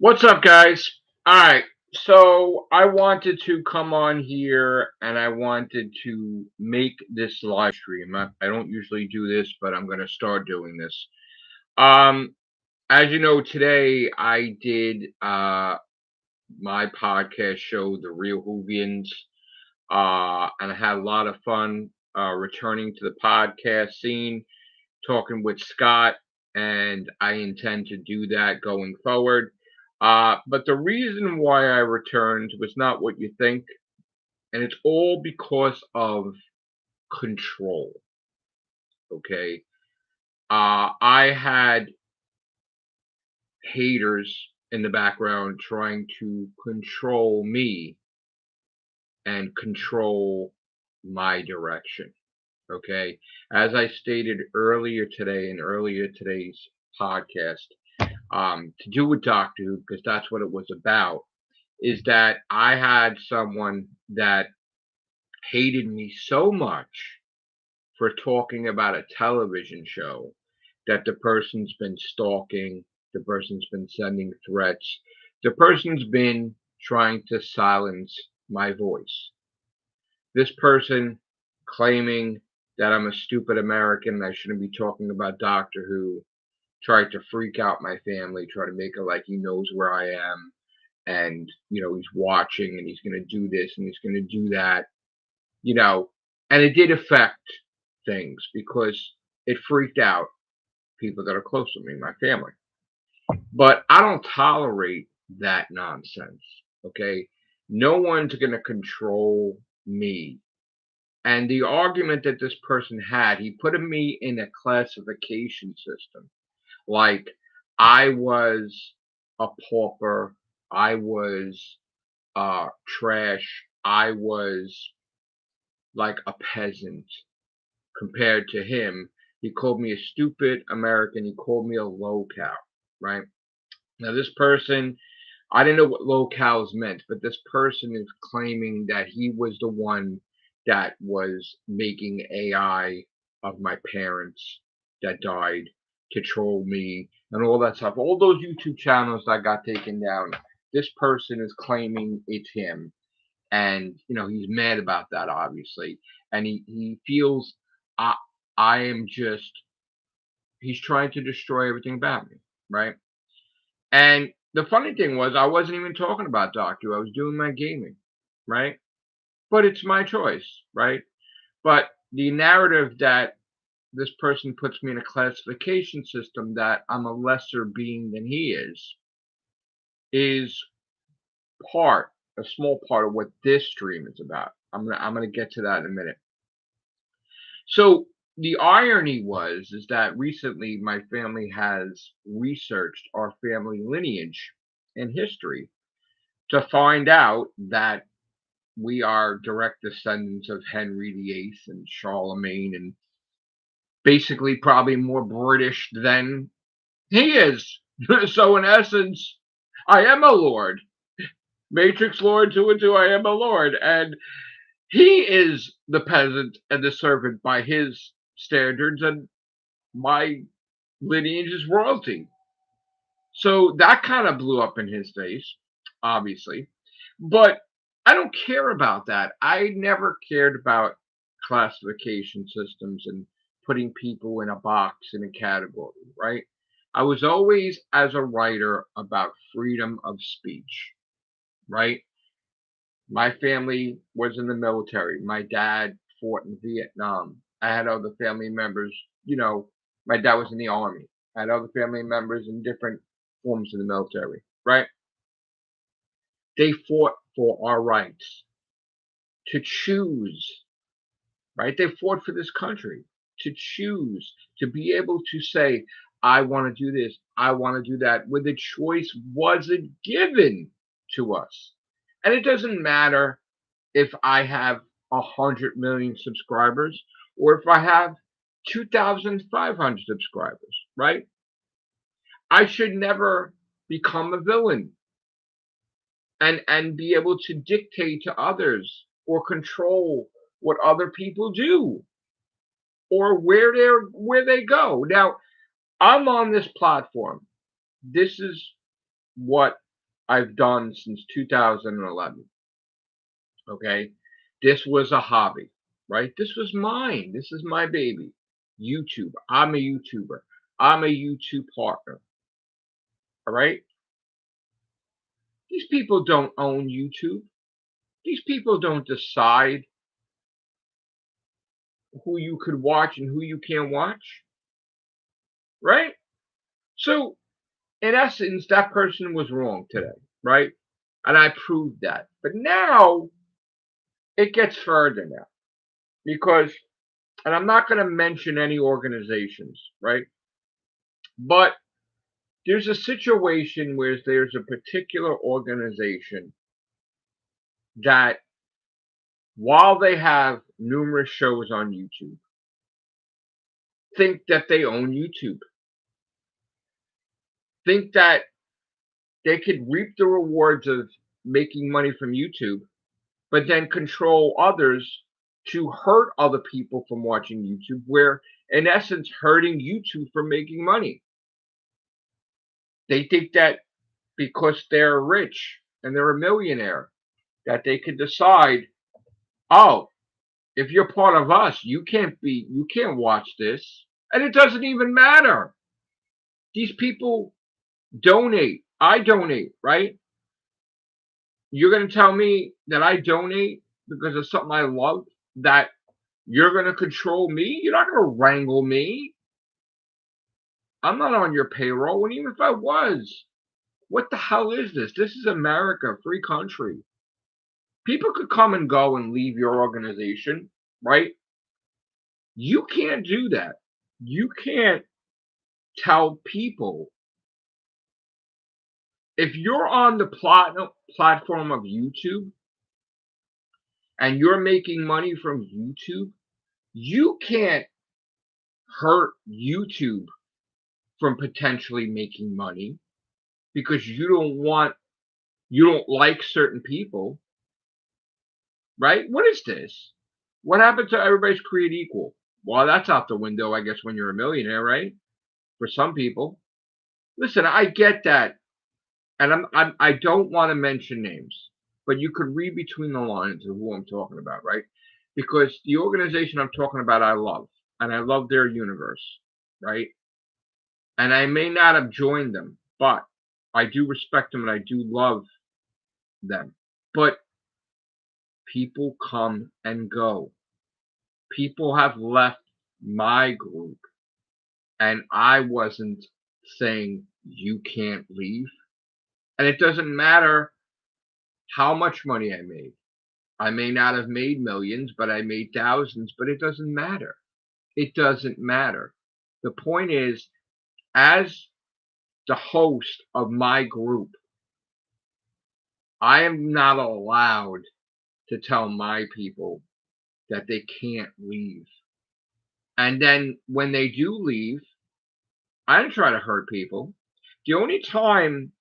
What's up, guys? All right. So I wanted to come on here and I wanted to make this live stream. I don't usually do this, but I'm going to start doing this. Um, as you know, today I did my podcast show, The Real Hoovians, and I had a lot of fun returning to the podcast scene, talking with Scott, and I intend to do that going forward. But the reason why I returned was not what you think, and it's all because of control. Okay. I had haters in the background trying to control me and control my direction. Okay. As I stated earlier today in earlier today's podcast, to do with Doctor Who, because that's what it was about, is that I had someone that hated me so much for talking about a television show that the person's been stalking, the person's been sending threats, the person's been trying to silence my voice. This person claiming that I'm a stupid American, I shouldn't be talking about Doctor Who, tried to freak out my family, try to make it like he knows where I am, and he's watching and he's going to do this and he's going to do that, you know, and it did affect things because it freaked out people that are close to me, my family. But I don't tolerate that nonsense. Okay, no one's going to control me. And the argument that this person had, he put me in a classification system. Like I was a pauper, I was trash, I was like a peasant compared to him. He called me a stupid American. He called me a low-cal, right? Now, this person, I didn't know what low-cals meant, but this person is claiming that he was the one that was making AI of my parents that died to troll me and all that stuff. All those YouTube channels that got taken down, this person is claiming it's him. And he's mad about that, obviously, and he feels I I am just he's trying to destroy everything about me, right? And the funny thing was, I wasn't even talking about Doctor Who. I was doing my gaming, right? But it's my choice, right? But the narrative that this person puts me in a classification system that I'm a lesser being than he is part, a small part of what this stream is about. I'm gonna get to that in a minute. So the irony is that recently my family has researched our family lineage and history to find out that we are direct descendants of Henry VIII and Charlemagne, and basically probably more British than he is. So in essence, I am a lord. MATRIXLORD212, I am a lord. And he is the peasant and the servant by his standards, and my lineage is royalty. So that kind of blew up in his face, obviously. But I don't care about that. I never cared about classification systems and putting people in a box in a category, right? I was always, as a writer, about freedom of speech, right? My family was in the military. My dad fought in Vietnam. I had other family members, my dad was in the army. I had other family members in different forms of the military, right? They fought for our rights to choose, right? They fought for this country to choose, to be able to say, I want to do this, I want to do that, where the choice wasn't given to us. And it doesn't matter if I have 100 million subscribers or if I have 2,500 subscribers, right? I should never become a villain and be able to dictate to others or control what other people do or where they go. Now, I'm on this platform. This is what I've done since 2011. Okay. This was a hobby, right? This was mine. This is my baby. YouTube. I'm a YouTuber. I'm a YouTube partner. All right. These people don't own YouTube. These people don't decide who you could watch and who you can't watch, right? So, in essence, that person was wrong today, right? And I proved that. But now it gets further now because, and I'm not going to mention any organizations, right? But there's a situation where there's a particular organization that, while they have numerous shows on YouTube, think that they own YouTube, think that they could reap the rewards of making money from YouTube, but then control others to hurt other people from watching YouTube, where in essence hurting YouTube from making money. They think that because they're rich and they're a millionaire, that they can decide, oh, if you're part of us, you can't watch this. And it doesn't even matter. These people donate. I donate, right? You're going to tell me that I donate because of something I love, that you're going to control me? You're not going to wrangle me. I'm not on your payroll. And even if I was, what the hell is this? This is America, free country. People could come and go and leave your organization, right? You can't do that. You can't tell people, if you're on the platform of YouTube and you're making money from YouTube, you can't hurt YouTube from potentially making money because you don't like certain people, right? What is this? What happened to everybody's created equal? Well, that's out the window, I guess, when you're a millionaire, right? For some people. Listen, I get that, and I don't want to mention names, but you could read between the lines of who I'm talking about, right? Because the organization I'm talking about, I love, and I love their universe, right? And I may not have joined them, but I do respect them and I do love them. But people come and go. People have left my group, and I wasn't saying you can't leave. And it doesn't matter how much money I made. I may not have made millions, but I made thousands, but it doesn't matter. It doesn't matter. The point is, as the host of my group, I am not allowed to tell my people that they can't leave. And then when they do leave, I didn't try to hurt people. The only time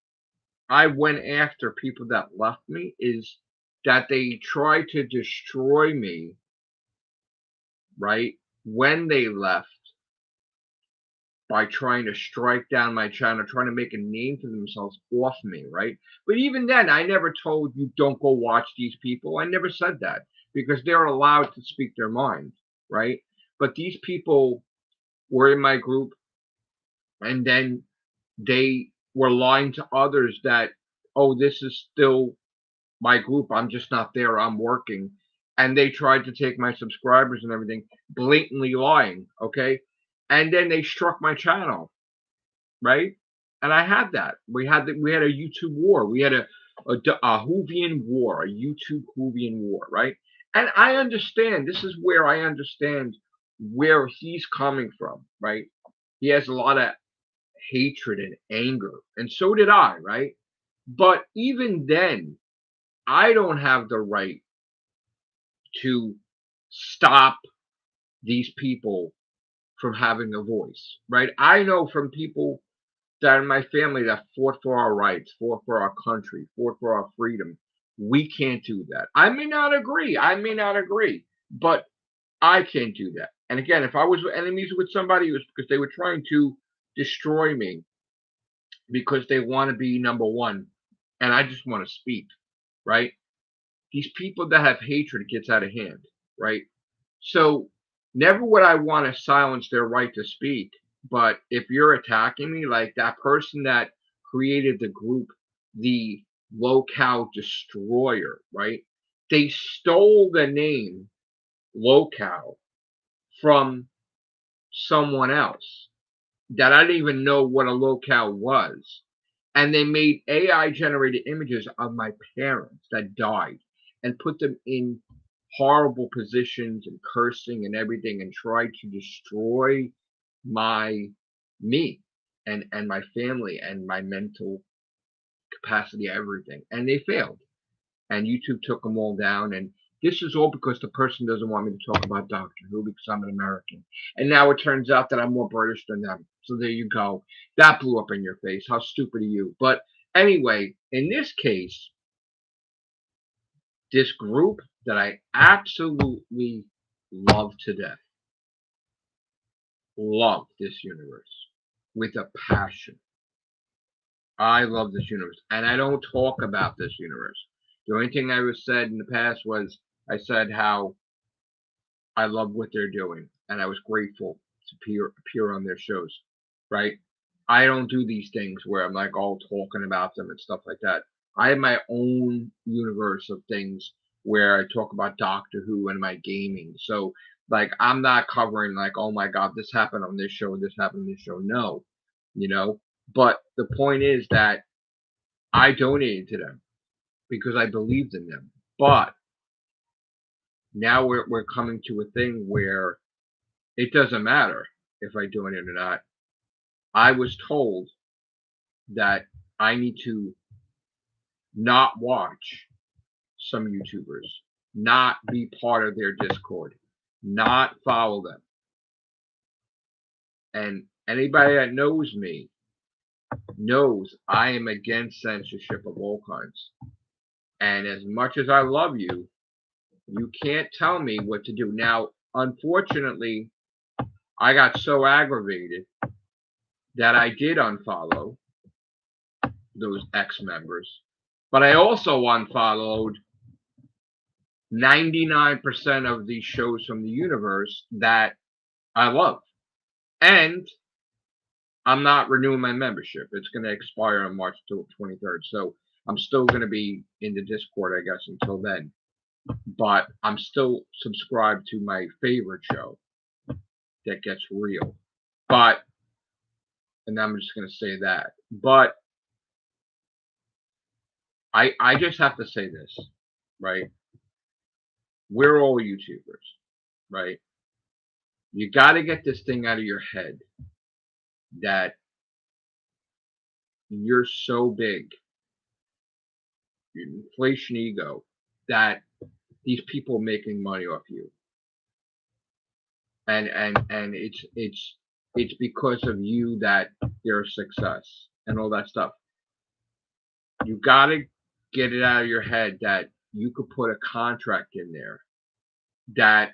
I went after people that left me is that they tried to destroy me, right? When they left, by trying to strike down my channel, trying to make a name for themselves off me, right? But even then, I never told you don't go watch these people. I never said that because they're allowed to speak their mind, right? But these people were in my group, and then they were lying to others that, oh, this is still my group. I'm just not there. I'm working. And they tried to take my subscribers and everything, blatantly lying, okay? And then they struck my channel, right? And I had that. We had a YouTube war. We had a Whovian war, a YouTube Whovian war, right? And I understand. This is where I understand where he's coming from, right? He has a lot of hatred and anger, and so did I, right? But even then, I don't have the right to stop these people from having a voice, right? I know from people that in my family that fought for our rights, fought for our country, fought for our freedom. We can't do that. I may not agree. But I can't do that. And again, if I was enemies with somebody, it was because they were trying to destroy me because they want to be number one. and I just want to speak, right? These people that have hatred gets out of hand, right? So never would I want to silence their right to speak. But if you're attacking me, like that person that created the group, the Locale Destroyer, right? They stole the name Locale from someone else that I didn't even know what a locale was. And they made AI generated images of my parents that died and put them in horrible positions and cursing and everything and tried to destroy my me and my family and my mental capacity, everything. And they failed. And YouTube took them all down. And this is all because the person doesn't want me to talk about Doctor Who because I'm an American. And now it turns out that I'm more British than them. So there you go. That blew up in your face. How stupid are you? But anyway, in this case, this group that I absolutely love to death, love this universe with a passion. I love this universe. And I don't talk about this universe. The only thing I was said in the past was I said how I love what they're doing, and I was grateful to appear on their shows, right? I don't do these things where I'm like all talking about them and stuff like that. I have my own universe of things where I talk about Doctor Who and my gaming. So, like, I'm not covering like, oh my God, this happened on this show, this happened on this show. No, you know. But the point is that I donated to them because I believed in them. But now we're coming to a thing where it doesn't matter if I do it or not. I was told that I need to not watch some YouTubers, not be part of their Discord, not follow them. And anybody that knows me knows I am against censorship of all kinds. And as much as I love you, you can't tell me what to do. Now, unfortunately, I got so aggravated that I did unfollow those ex-members, but I also unfollowed 99% of these shows from the universe that I love. And I'm not renewing my membership. It's going to expire on March 23rd. So I'm still going to be in the Discord, I guess, until then. But I'm still subscribed to my favorite show that gets real. But, and I'm just going to say that. But I just have to say this, right? We're all YouTubers, right? You got to get this thing out of your head that you're so big, your inflation ego, that these people making money off you, and it's because of you that they're a success and all that stuff. You got to get it out of your head that you could put a contract in there that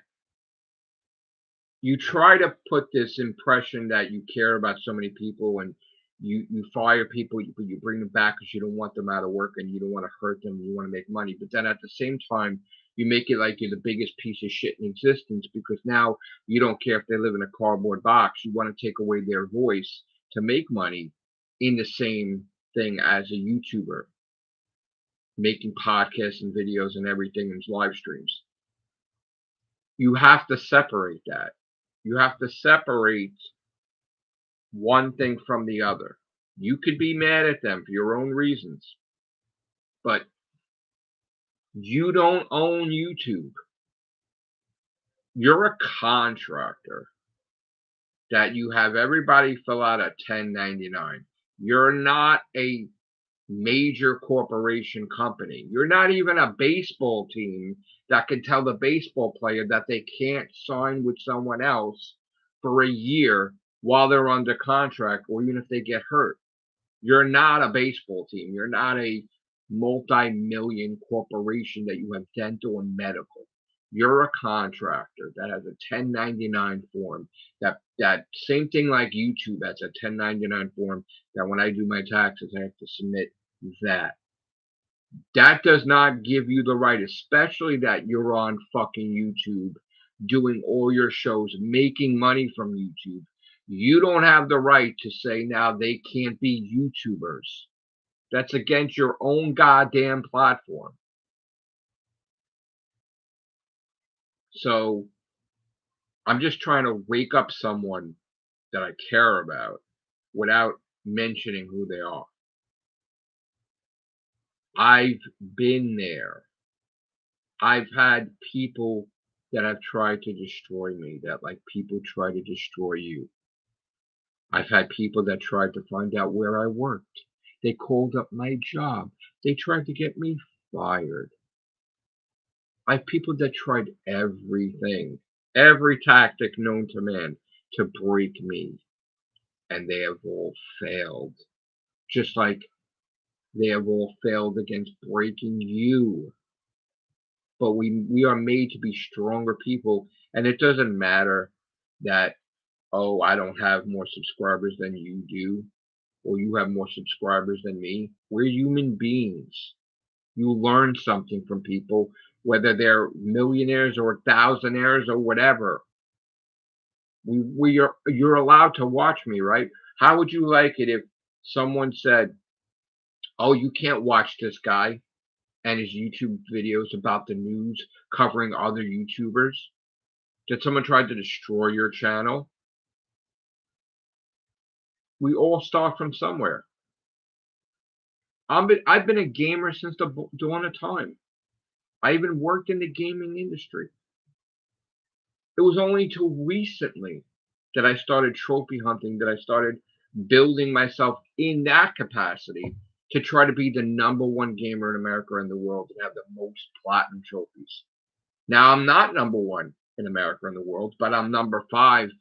you try to put this impression that you care about so many people and you fire people, but you bring them back because you don't want them out of work and you don't want to hurt them. You want to make money, but then at the same time, you make it like you're the biggest piece of shit in existence because now you don't care if they live in a cardboard box. You want to take away their voice to make money in the same thing as a YouTuber, making podcasts and videos and everything and live streams. You have to separate that. You have to separate one thing from the other. You could be mad at them for your own reasons, but you don't own YouTube. You're a contractor that you have everybody fill out a 1099. You're not a major corporation company. You're not even a baseball team that can tell the baseball player that they can't sign with someone else for a year while they're under contract or even if they get hurt. You're not a baseball team. You're not a multi-million corporation that you have dental and medical. You're a contractor that has a 1099 form. That same thing like YouTube has a 1099 form that when I do my taxes, I have to submit that. That does not give you the right, especially that you're on fucking YouTube doing all your shows, making money from YouTube. You don't have the right to say now they can't be YouTubers. That's against your own goddamn platform. So I'm just trying to wake up someone that I care about without mentioning who they are. I've been there. I've had people that have tried to destroy me, that like people try to destroy you. I've had people that tried to find out where I worked. They called up my job. They tried to get me fired. I have people that tried everything, every tactic known to man to break me, and they have all failed. Just like they have all failed against breaking you. But we are made to be stronger people, and it doesn't matter that, oh, I don't have more subscribers than you do, or you have more subscribers than me. We're human beings. You learn something from people, whether they're millionaires or thousandaires or whatever. You're allowed to watch me, right? How would you like it if someone said, "Oh, you can't watch this guy and his YouTube videos about the news covering other YouTubers"? Did someone try to destroy your channel? We all start from somewhere. I've been a gamer since the dawn of time. I even worked in the gaming industry. It was only till recently that I started trophy hunting, that I started building myself in that capacity to try to be the #1 gamer in America and the world and have the most platinum trophies. Now I'm not #1 in America and the world, but I'm #5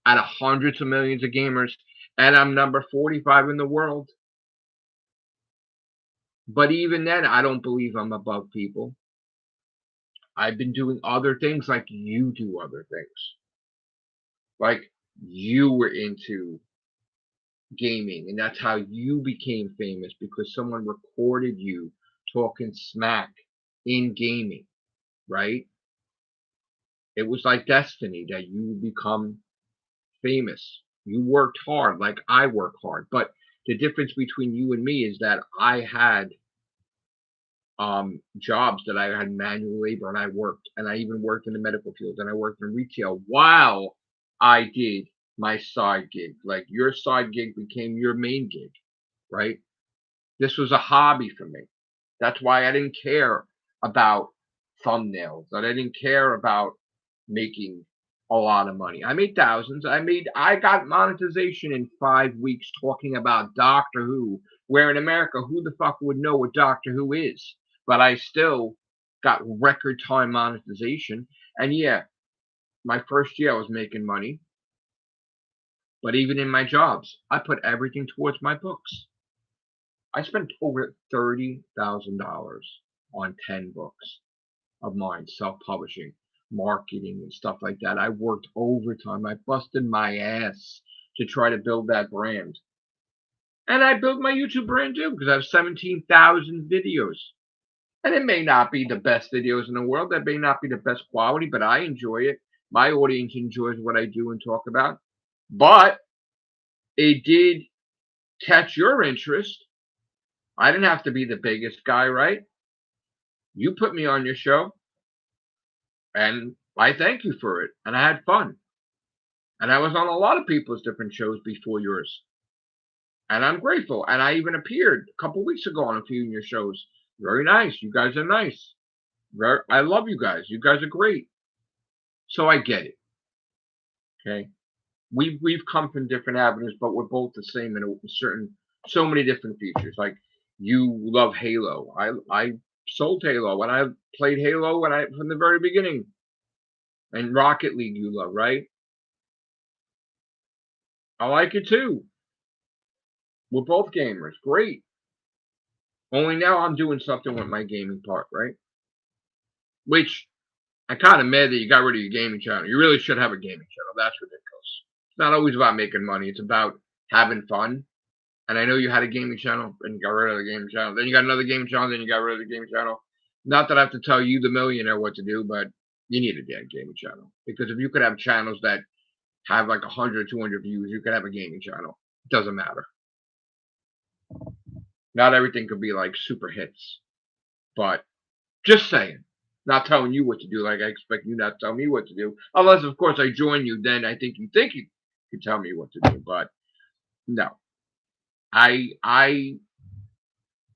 out of hundreds of millions of gamers, and I'm number 45 in the world. But even then, I don't believe I'm above people. I've been doing other things like you do other things. Like you were into gaming, and that's how you became famous, because someone recorded you talking smack in gaming, right? It was like destiny that you would become famous. You worked hard like I work hard, but the difference between you and me is that I had jobs, that I had manual labor, and I worked, and I even worked in the medical field, and I worked in retail while I did my side gig. Like your side gig became your main gig, right? This was a hobby for me. That's why I didn't care about thumbnails. That I didn't care about making a lot of money. I made thousands. I got monetization in 5 weeks talking about Doctor Who, where in America, who the fuck would know what Doctor Who is? But I still got record time monetization. And yeah, my first year I was making money. But even in my jobs, I put everything towards my books. I spent over $30,000 on 10 books of mine, self-publishing, marketing, and stuff like that. I worked overtime. I busted my ass to try to build that brand. And I built my YouTube brand too, because I have 17,000 videos. And it may not be the best videos in the world. That may not be the best quality, but I enjoy it. My audience enjoys what I do and talk about. But it did catch your interest. I didn't have to be the biggest guy, right? You put me on your show, and I thank you for it. And I had fun. And I was on a lot of people's different shows before yours. And I'm grateful. And I even appeared a couple weeks ago on a few of your shows. Very nice. You guys are nice. I love you guys. You guys are great. So I get it. Okay. We've come from different avenues, but we're both the same in a certain, so many different features. Like you love Halo. I sold Halo, and I played Halo from the very beginning. And Rocket League you love, right? I like it too. We're both gamers. Great. Only now I'm doing something with my gaming part, right? Which I kind of mad that you got rid of your gaming channel. You really should have a gaming channel. That's ridiculous. It's not always about making money. It's about having fun And I know you had a gaming channel and you got rid of the gaming channel. Then you got another gaming channel, then you got rid of the gaming channel. Not that I have to tell you, the millionaire, what to do, but you need a damn gaming channel. Because if you could have channels that have like 100, 200 views, you could have a gaming channel. It doesn't matter. Not everything could be like super hits. But just saying. Not telling you what to do, like I expect you not to tell me what to do. Unless, of course, I join you, then I think you can tell me what to do. But no. I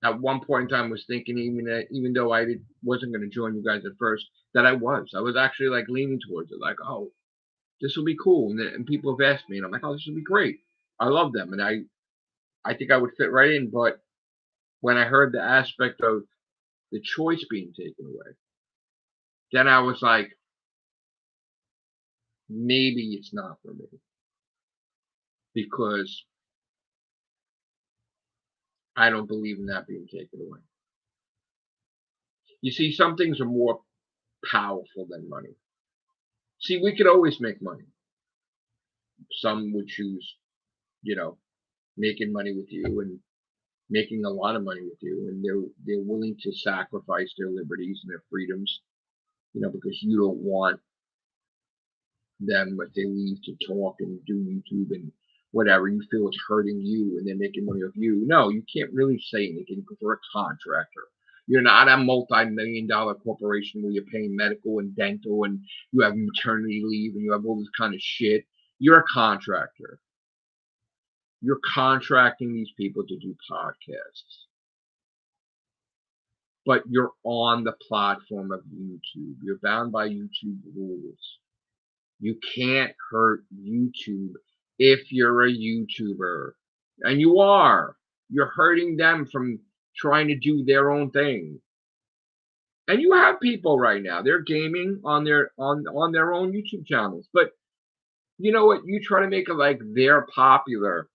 at one point in time was thinking, even though I wasn't going to join you guys at first, that I was actually like leaning towards it, like, oh, this will be cool, and people have asked me, and I'm like, oh, this will be great. I love them, and I think I would fit right in. But when I heard the aspect of the choice being taken away, then I was like, maybe it's not for me, because I don't believe in that being taken away. You see, some things are more powerful than money. See, we could always make money. Some would choose, making money with you and making a lot of money with you, and they're willing to sacrifice their liberties and their freedoms, because you don't want them, if they leave to talk and do YouTube and whatever, you feel it's hurting you and they're making money off you. No, you can't really say anything because you're a contractor. You're not a multi-million-dollar corporation where you're paying medical and dental and you have maternity leave and you have all this kind of shit. You're a contractor. You're contracting these people to do podcasts. But you're on the platform of YouTube. You're bound by YouTube rules. You can't hurt YouTube if you're a YouTuber. And you are. You're hurting them from trying to do their own thing. And you have people right now, they're gaming on their own YouTube channels. But you know what? You try to make it like they're popular,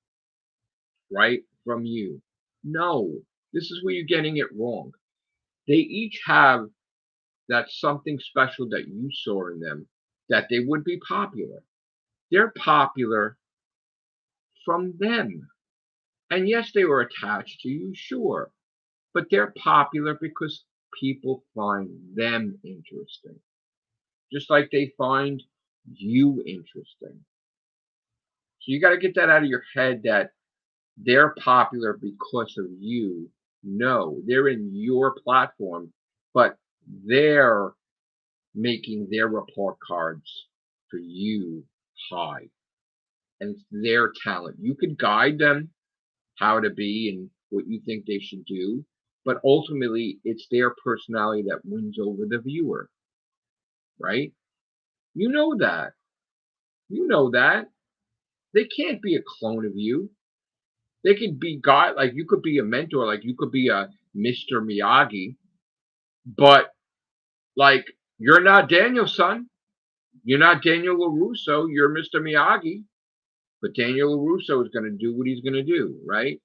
right? From you. No. This is where you're getting it wrong. They each have that something special that you saw in them, that they would be popular. They're popular from them. And yes, they were attached to you, sure. But they're popular because people find them interesting. Just like they find you interesting. So you got to get that out of your head that they're popular because of you. No, they're in your platform, but they're making their report cards for you high. And it's their talent. You could guide them how to be and what you think they should do, but ultimately it's their personality that wins over the viewer, right? You know that. You know that. They can't be a clone of you. They could be God, like you could be a mentor, like you could be a Mr. Miyagi, but like you're not Daniel's son. You're not Daniel LaRusso. You're Mr. Miyagi. But Daniel LaRusso is going to do what he's going to do, right?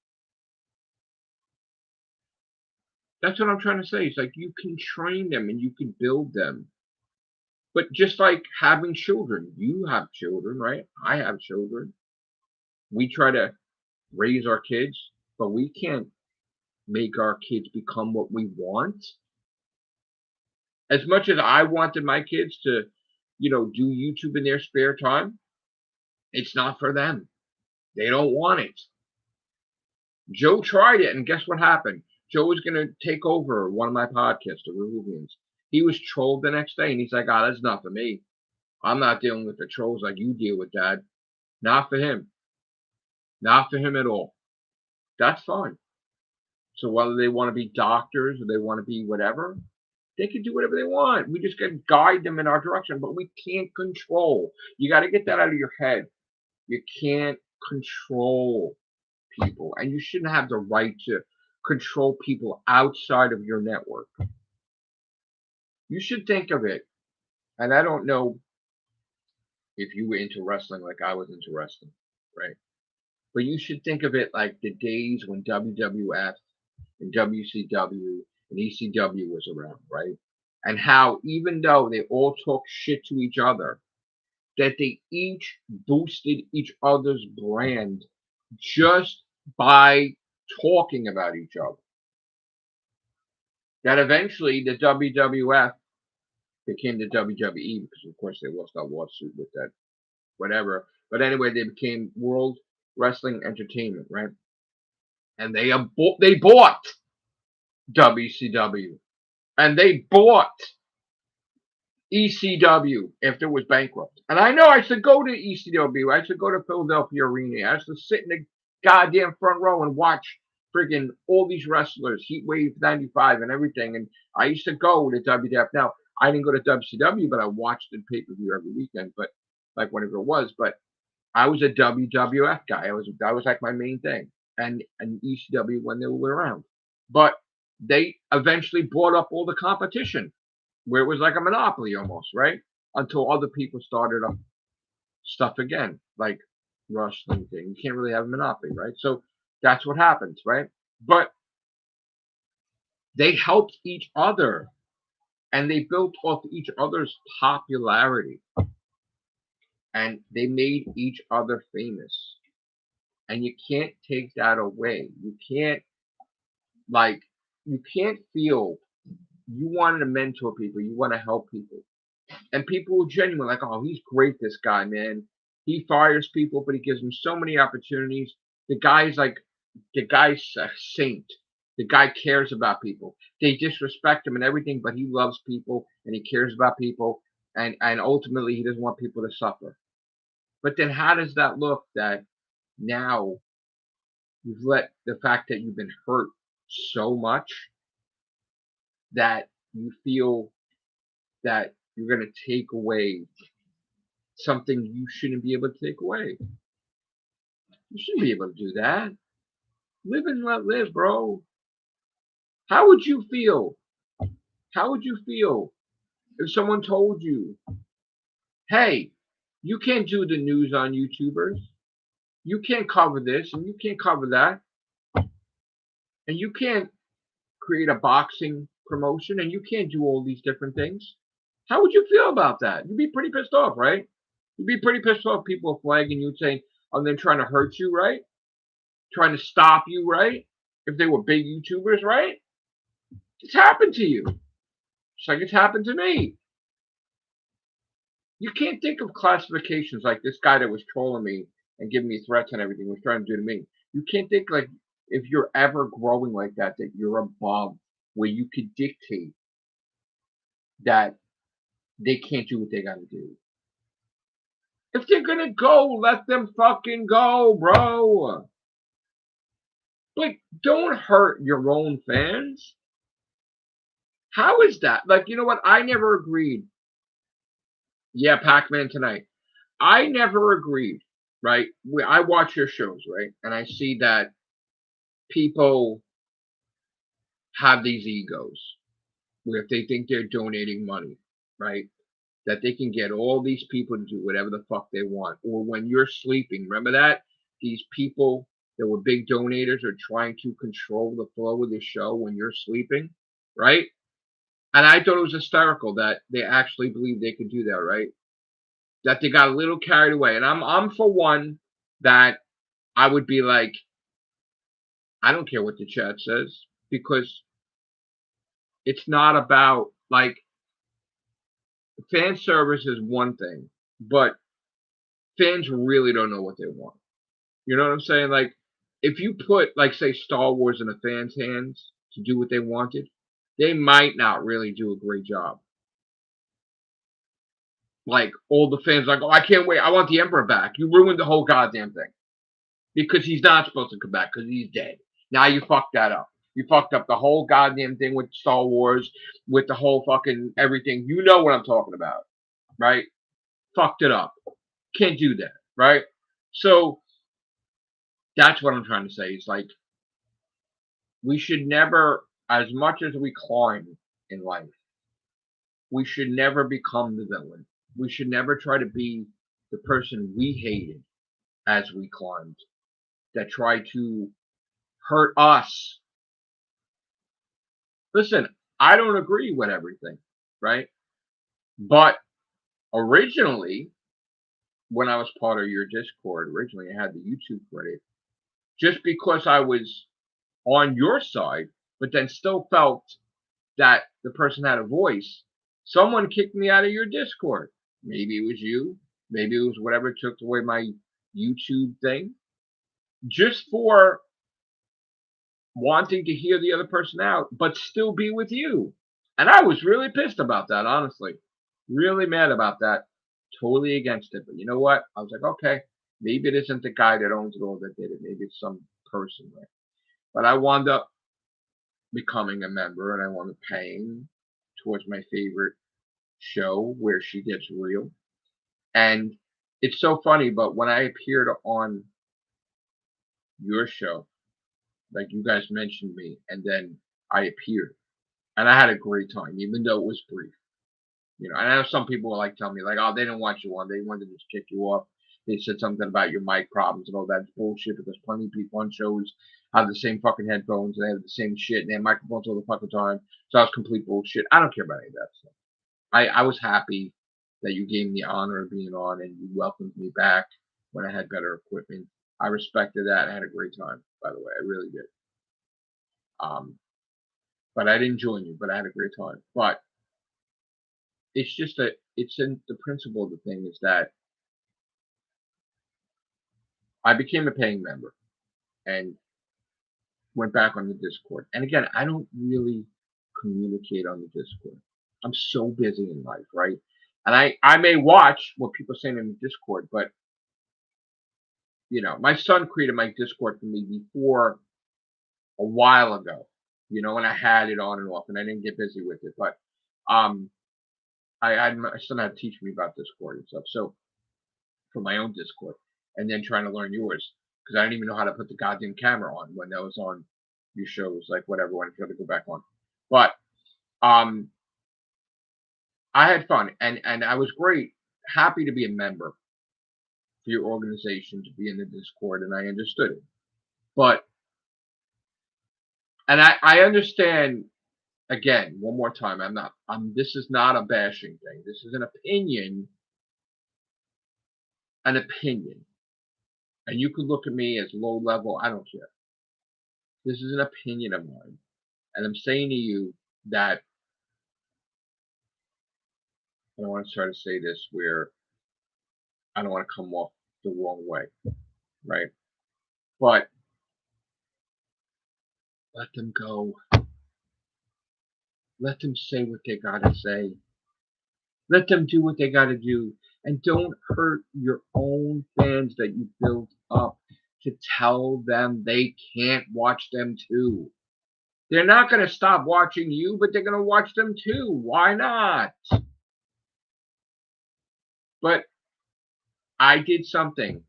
That's what I'm trying to say. It's like you can train them and you can build them. But just like having children, you have children, right? I have children. We try to raise our kids, but we can't make our kids become what we want. As much as I wanted my kids to, do YouTube in their spare time, it's not for them. They don't want it. Joe tried it, and guess what happened? Joe was going to take over one of my podcasts, The Reruvians. He was trolled the next day, and he's like, that's not for me. I'm not dealing with the trolls like you deal with, Dad. Not for him. Not for him at all. That's fine. So whether they want to be doctors or they want to be whatever, they can do whatever they want. We just got to guide them in our direction, but we can't control. You got to get that out of your head. You can't control people, and you shouldn't have the right to control people outside of your network. You should think of it, and I don't know if you were into wrestling like I was into wrestling, right? But you should think of it like the days when WWF and WCW and ECW was around, right? And how even though they all talk shit to each other, that they each boosted each other's brand just by talking about each other. That eventually the WWF became the WWE because, of course, they lost that lawsuit with that whatever. But anyway, they became World Wrestling Entertainment, right? And they bought WCW and they bought ECW after it was bankrupt. And I know I should go to ECW. I should go to Philadelphia Arena. I should sit in the goddamn front row and watch friggin' all these wrestlers, Heatwave 95 and everything. And I used to go to WWF. Now, I didn't go to WCW, but I watched it pay-per-view every weekend, but like whenever it was. But I was a WWF guy. That was like my main thing. And ECW when they were around. But they eventually bought up all the competition where it was like a monopoly almost, right? Until other people started up stuff again, like wrestling thing. You can't really have a monopoly, right? So that's what happens, right? But they helped each other and they built off each other's popularity and they made each other famous. And you can't take that away. Like, you can't feel you want to mentor people, you want to help people. And people were genuine, like, oh, he's great, this guy, man. He fires people, but he gives them so many opportunities. The guy's a saint. The guy cares about people. They disrespect him and everything, but he loves people and he cares about people. And ultimately, he doesn't want people to suffer. But then how does that look that now you've let the fact that you've been hurt so much that you feel that you're going to take away something you shouldn't be able to take away? You shouldn't be able to do that. Live and let live, bro. How would you feel? How would you feel if someone told you, hey, you can't do the news on YouTubers. You can't cover this and you can't cover that. And you can't create a boxing promotion and you can't do all these different things. How would you feel about that? You'd be pretty pissed off, right? You'd be pretty pissed off. People flagging you saying, oh, they're trying to hurt you, right? Trying to stop you, right? If they were big YouTubers, right? It's happened to you. Just like it's happened to me. You can't think of classifications like this guy that was trolling me and giving me threats and everything was trying to do to me. You can't think like if you're ever growing like that you're above where you could dictate that they can't do what they got to do. If they're gonna go, let them fucking go, bro. But don't hurt your own fans. How is that? Like, you know what? I never agreed. Yeah, Pac-Man tonight. I never agreed, right? I watch your shows, right? And I see that people have these egos where if they think they're donating money, right? That they can get all these people to do whatever the fuck they want. Or when you're sleeping, remember that? These people that were big donators are trying to control the flow of the show when you're sleeping, right? And I thought it was hysterical that they actually believed they could do that, right? That they got a little carried away. And I'm for one that I would be like, I don't care what the chat says because it's not about like fan service is one thing, but fans really don't know what they want. You know what I'm saying? Like if you put like say Star Wars in a fan's hands to do what they wanted, they might not really do a great job. Like all the fans like, oh, I can't wait. I want the Emperor back. You ruined the whole goddamn thing. Because he's not supposed to come back because he's dead. Now you fucked that up. You fucked up the whole goddamn thing with Star Wars, with the whole fucking everything. You know what I'm talking about, right? Fucked it up. Can't do that, right? So that's what I'm trying to say. It's like we should never, as much as we climb in life, we should never become the villain. We should never try to be the person we hated as we climbed that tried to hurt us. Listen, I don't agree with everything, right? But originally, when I was part of your Discord, originally I had the YouTube credit. just because I was on your side, but then still felt that the person had a voice, someone kicked me out of your Discord. Maybe it was you. Maybe it was whatever took away my YouTube thing. Just for wanting to hear the other person out, but still be with you. And I was really pissed about that, honestly. Really mad about that. Totally against it. But you know what? I was like, okay, maybe it isn't the guy that owns it all that did it. Maybe it's some person there. But I wound up becoming a member and I wound up paying towards my favorite show where she gets real. And it's so funny, but when I appeared on your show, like you guys mentioned me, and then I appeared, and I had a great time, even though it was brief. You know, and I know some people will like tell me like, oh, they didn't want you on, they wanted to just kick you off. They said something about your mic problems and all that bullshit because plenty of people on shows have the same fucking headphones and they have the same shit and they have microphones all the fucking time. So that was complete bullshit. I don't care about any of that stuff. I was happy that you gave me the honor of being on and you welcomed me back when I had better equipment. I respected that. I had a great time, by the way. I really did. Um, but I didn't join you, but I had a great time. But it's just that it's in the principle of the thing is that I became a paying member and went back on the Discord. And again, I don't really communicate on the Discord. I'm so busy in life, right? And I may watch what people are saying in the Discord, but you know, my son created my Discord for me before a while ago, you know, and I had it on and off and I didn't get busy with it. But um my son had to teach me about Discord and stuff. So for my own Discord and then trying to learn yours because I didn't even know how to put the goddamn camera on when that was on your shows, like whatever, when I tried to go back on. But um I had fun and I was great, happy to be a member for your organization, to be in the Discord, and I understood it. But and I understand again, one more time, this is not a bashing thing. This is an opinion. And you could look at me as low level, I don't care. This is an opinion of mine. And I'm saying to you that I don't want to try to say this where I don't want to come off the wrong way, right? But let them go. Let them say what they gotta say. Let them do what they gotta do. And don't hurt your own fans that you built up to tell them they can't watch them too. They're not going to stop watching you, but they're going to watch them too. Why not? But I did something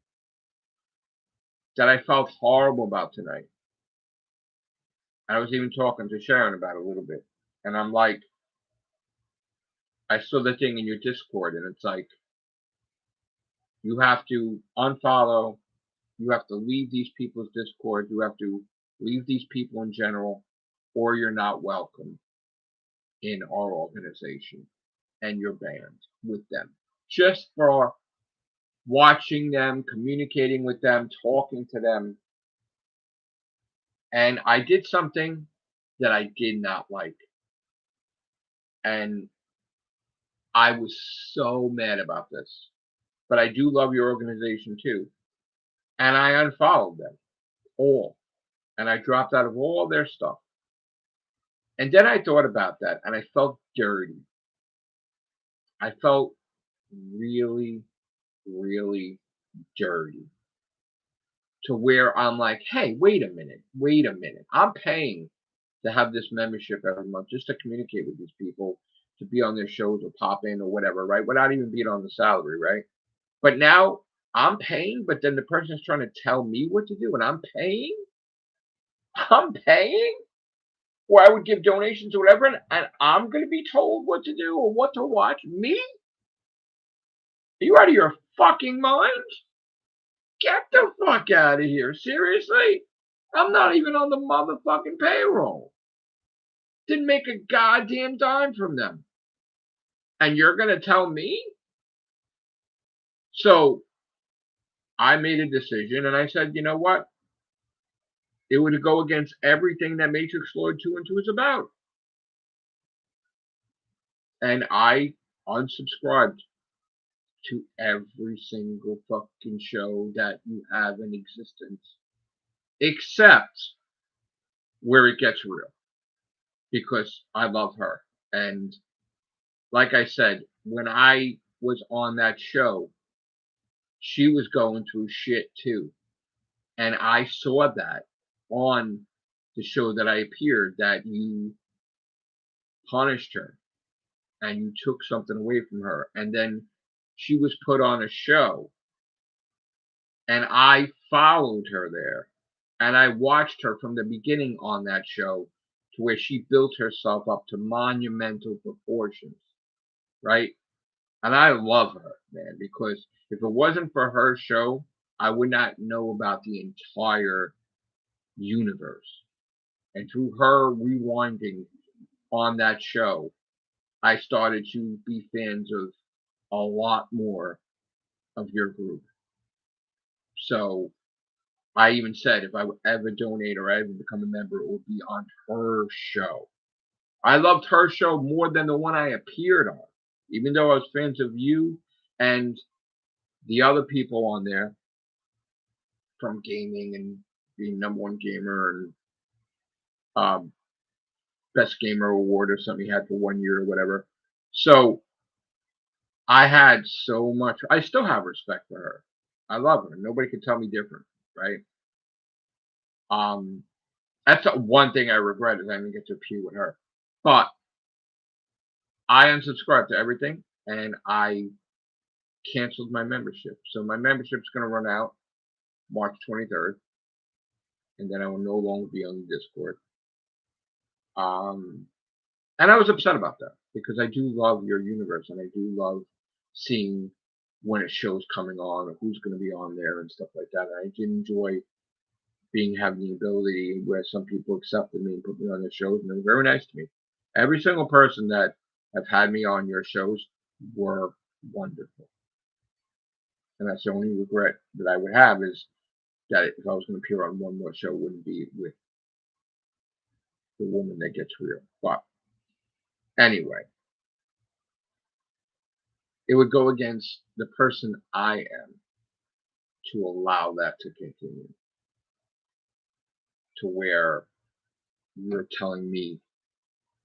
that I felt horrible about tonight. I was even talking to Sharon about it a little bit. And I'm like, I saw the thing in your Discord, and it's like, you have to unfollow, you have to leave these people's Discord, you have to leave these people in general, or you're not welcome in our organization and you're banned with them. Just for watching them, communicating with them, talking to them. And I did something that I did not like. And I was so mad about this. But I do love your organization too. And I unfollowed them all. And I dropped out of all their stuff. And then I thought about that and I felt dirty. I felt really, really dirty. To where I'm like, hey, wait a minute. I'm paying to have this membership every month just to communicate with these people, to be on their shows or pop in or whatever, right? Without even being on the salary, right? But now I'm paying, but then the person's trying to tell me what to do and I'm paying? I'm paying? Or I would give donations or whatever, and I'm going to be told what to do or what to watch? Me? Are you out of your fucking mind? Get the fuck out of here. Seriously? I'm not even on the motherfucking payroll. Didn't make a goddamn dime from them. And you're going to tell me? So I made a decision and I said, you know what? It would go against everything that Matrix Lord 212 is about. And I unsubscribed to every single fucking show that you have in existence, except where it gets real, because I love her. And like I said, when I was on that show, she was going through shit too. And I saw that on the show that I appeared, that you punished her and you took something away from her. And then she was put on a show, and I followed her there. And I watched her from the beginning on that show to where she built herself up to monumental proportions, right? And I love her, man, because if it wasn't for her show, I would not know about the entire universe. And through her rewinding on that show, I started to be fans of a lot more of your group. So I even said if I would ever donate or ever become a member, it would be on her show. I loved her show more than the one I appeared on, even though I was fans of you and the other people on there from gaming and being #1 gamer and best gamer award or something you had for 1 year or whatever. So I had so much. I still have respect for her. I love her. Nobody can tell me different, right? Um, that's one thing I regret is I didn't get to appear with her. But I unsubscribed to everything and I canceled my membership. So my membership's going to run out March 23rd, and then I will no longer be on the Discord. And I was upset about that because I do love your universe and I do love seeing when a show's coming on or who's going to be on there and stuff like that. And I did enjoy having the ability where some people accepted me and put me on their shows, and they were very nice to me. Every single person that have had me on your shows were wonderful. And that's the only regret that I would have, is that if I was going to appear on one more show, it wouldn't be with the woman that gets real. But anyway, it would go against the person I am to allow that to continue, to where you're telling me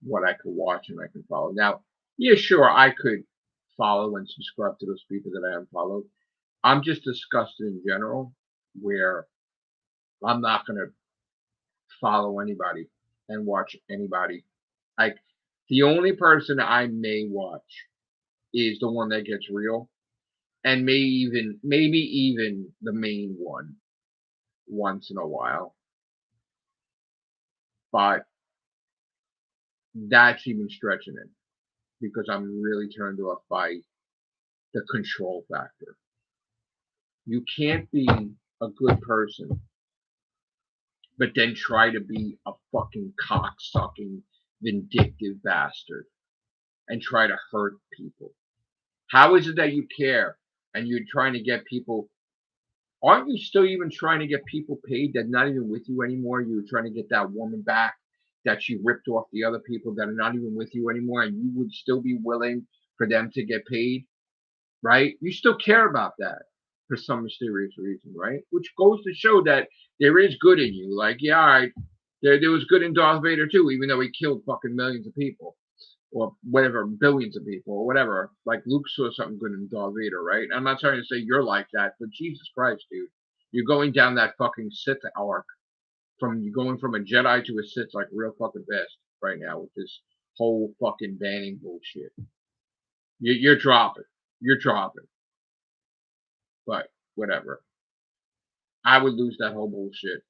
what I could watch and I can follow. Now, yeah, sure, I could follow and subscribe to those people that I haven't followed. I'm just disgusted in general, where I'm not going to follow anybody and watch anybody. Like, the only person I may watch is the one that gets real, and maybe even the main one once in a while. But that's even stretching it, because I'm really turned off by the control factor. You can't be a good person, but then try to be a fucking cock-sucking, vindictive bastard and try to hurt people. How is it that you care and you're trying to get people? Aren't you still even trying to get people paid that are not even with you anymore? You were trying to get that woman back that you ripped off the other people that are not even with you anymore, and you would still be willing for them to get paid, right? You still care about that for some mysterious reason, right? Which goes to show that there is good in you. Like, yeah, all right, there was good in Darth Vader too, even though he killed fucking millions of people. Or whatever, billions of people, or whatever. Like, Luke saw something good in Darth Vader, right? I'm not trying to say you're like that, but Jesus Christ, dude. You're going down that fucking Sith arc. You're going from a Jedi to a Sith like real fucking fast right now with this whole fucking banning bullshit. You're dropping. You're dropping. But whatever. I would lose that whole bullshit.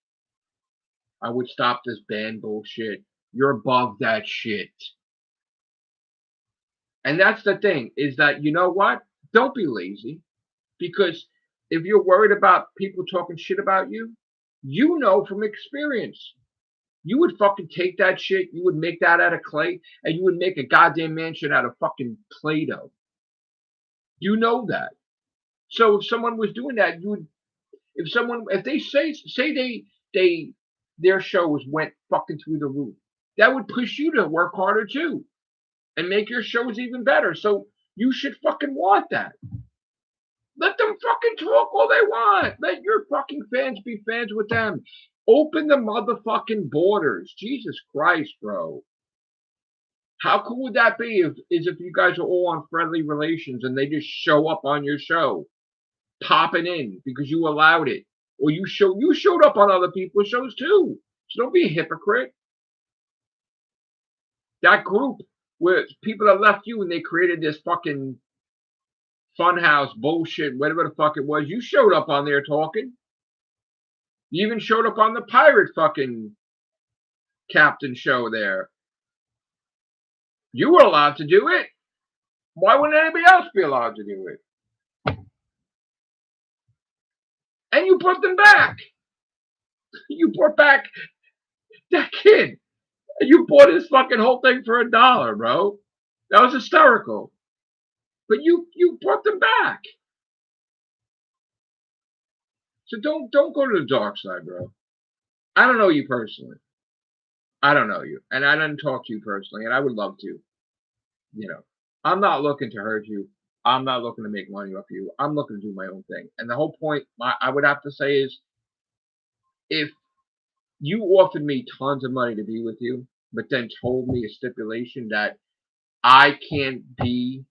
I would stop this ban bullshit. You're above that shit. And that's the thing, is that, you know what? Don't be lazy. Because if you're worried about people talking shit about you, you know from experience. You would fucking take that shit, you would make that out of clay, and you would make a goddamn mansion out of fucking Play-Doh. You know that. So if someone was doing that, if they say they their shows went fucking through the roof. That would push you to work harder too and make your shows even better. So you should fucking want that. Let them fucking talk all they want. Let your fucking fans be fans with them. Open the motherfucking borders. Jesus Christ, bro. How cool would that be if you guys are all on friendly relations and they just show up on your show, popping in because you allowed it, or you showed up on other people's shows too. So don't be a hypocrite. That group where people that left you and they created this fucking funhouse bullshit, whatever the fuck it was, you showed up on there talking. You even showed up on the pirate fucking captain show there. You were allowed to do it. Why wouldn't anybody else be allowed to do it? And you brought them back. You brought back that kid. You bought his fucking whole thing for $1, bro. That was hysterical. But you brought them back. So don't go to the dark side, bro. I don't know you personally. I don't know you. And I didn't talk to you personally, and I would love to. You know, I'm not looking to hurt you. I'm not looking to make money off you. I'm looking to do my own thing. And the whole point I would have to say is, if you offered me tons of money to be with you, but then told me a stipulation that I can't be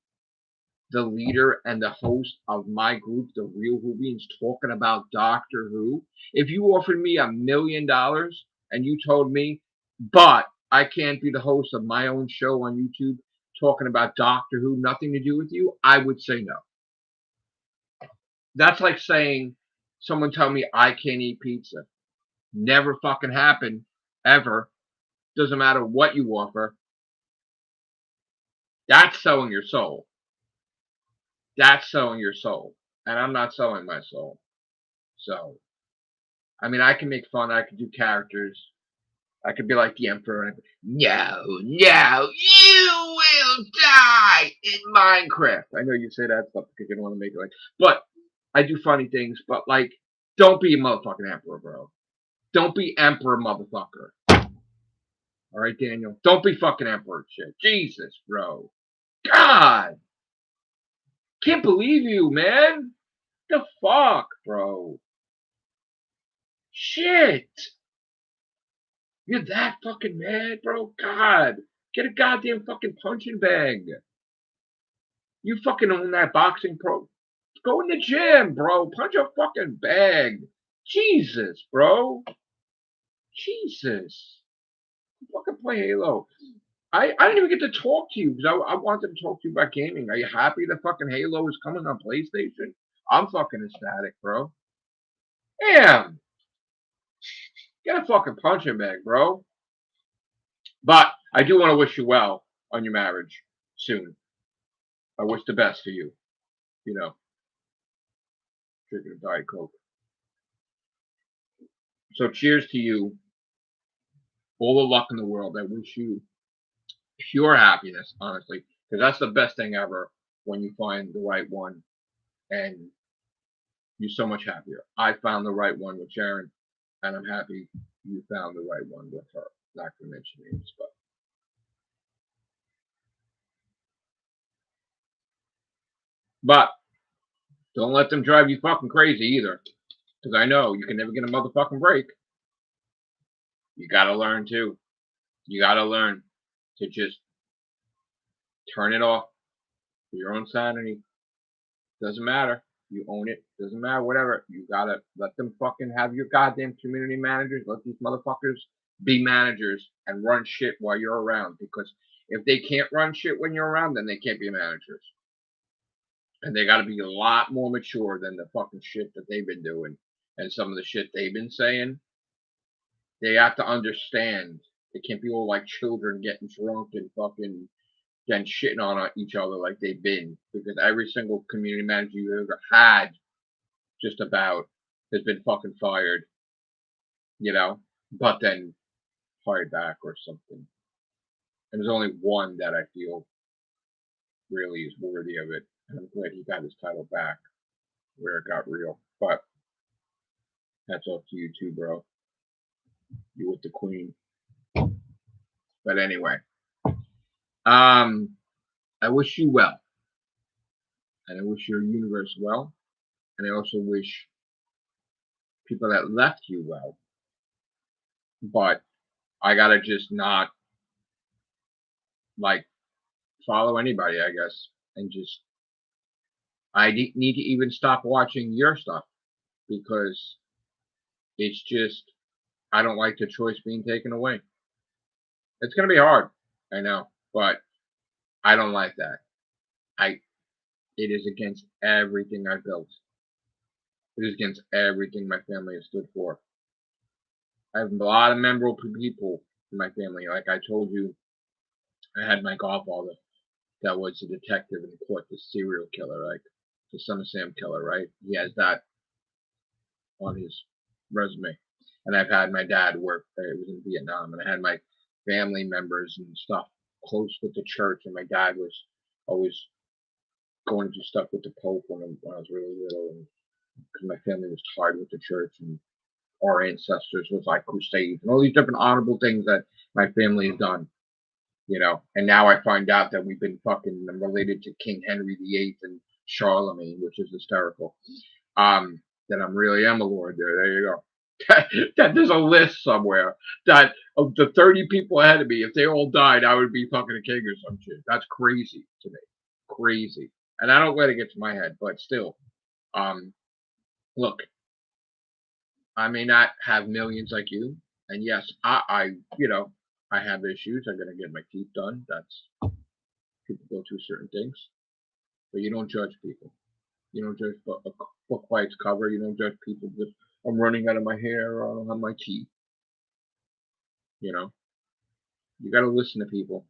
the leader and the host of my group, the Real Whovians, talking about Doctor Who, if you offered me $1 million and you told me, but I can't be the host of my own show on YouTube talking about Doctor Who, nothing to do with you, I would say no. That's like saying someone tell me I can't eat pizza. Never fucking happen, ever. Doesn't matter what you offer. That's selling your soul. That's selling your soul. And I'm not selling my soul. So, I mean, I can make fun. I can do characters. I could be like the Emperor. And no, you will die in Minecraft. I know you say that stuff because you don't want to make it like. But I do funny things. But like, don't be a motherfucking Emperor, bro. Don't be Emperor, motherfucker. All right, Daniel. Don't be fucking Emperor shit. Jesus, bro. God. Can't believe you, man. The fuck, bro. Shit. You're that fucking mad, bro? God. Get a goddamn fucking punching bag. You fucking own that boxing pro. Go in the gym, bro. Punch a fucking bag. Jesus, bro. Jesus. Fucking play Halo. I didn't even get to talk to you because I wanted to talk to you about gaming. Are you happy that fucking Halo is coming on PlayStation? I'm fucking ecstatic, bro. Damn. Get a fucking punching bag, bro. But I do want to wish you well on your marriage soon. I wish the best for you. You know, drinking a Diet Coke. So cheers to you. All the luck in the world. I wish you pure happiness, honestly, because that's the best thing ever when you find the right one and you're so much happier. I found the right one with Sharon, and I'm happy you found the right one with her. Not going to mention names, but don't let them drive you fucking crazy either, because I know you can never get a motherfucking break. You gotta learn too. You gotta learn to just turn it off for your own sanity. Doesn't matter. You own it. Doesn't matter, whatever. You gotta let them fucking have your goddamn community managers. Let these motherfuckers be managers and run shit while you're around. Because if they can't run shit when you're around, then they can't be managers. And they gotta be a lot more mature than the fucking shit that they've been doing. And some of the shit they've been saying. They have to understand. They can't be all like children getting drunk and fucking then shitting on each other like they've been. Because every single community manager you ever had, just about, has been fucking fired. You know? But then fired back or something. And there's only one that I feel really is worthy of it. And I'm glad he got his title back where it got real. But that's up to you too, bro. You with the queen. But anyway, I wish you well, and I wish your universe well, and I also wish people that left you well. But I gotta just not like follow anybody, I guess, and just I need to even stop watching your stuff because it's just I don't like the choice being taken away. It's gonna be hard, I know, but I don't like that. I It is against everything I built. It is against everything my family has stood for. I have a lot of memorable people in my family. Like I told you, I had my godfather that was a detective and caught the serial killer, like the Son of Sam killer, right? He has that on his resume. And I've had my dad work there. He was in Vietnam, and I had my family members and stuff close with the church. And my dad was always going to do stuff with the Pope when I was really little, and because my family was tied with the church, and our ancestors was like crusades and all these different honorable things that my family has done. And now I find out that we've been fucking related to King Henry VIII and Charlemagne, which is hysterical. That I really am a lord there. There you go. That there's a list somewhere that of the 30 people ahead of me, if they all died, I would be fucking a king or some shit. That's crazy to me. Crazy. And I don't let it get to my head, but still. Look, I may not have millions like you. And yes, I have issues. I'm gonna get my teeth done. That's people go through certain things. But you don't judge people. You don't judge a book by its cover. You don't judge people because I'm running out of my hair or I don't have my teeth. You know, you got to listen to people.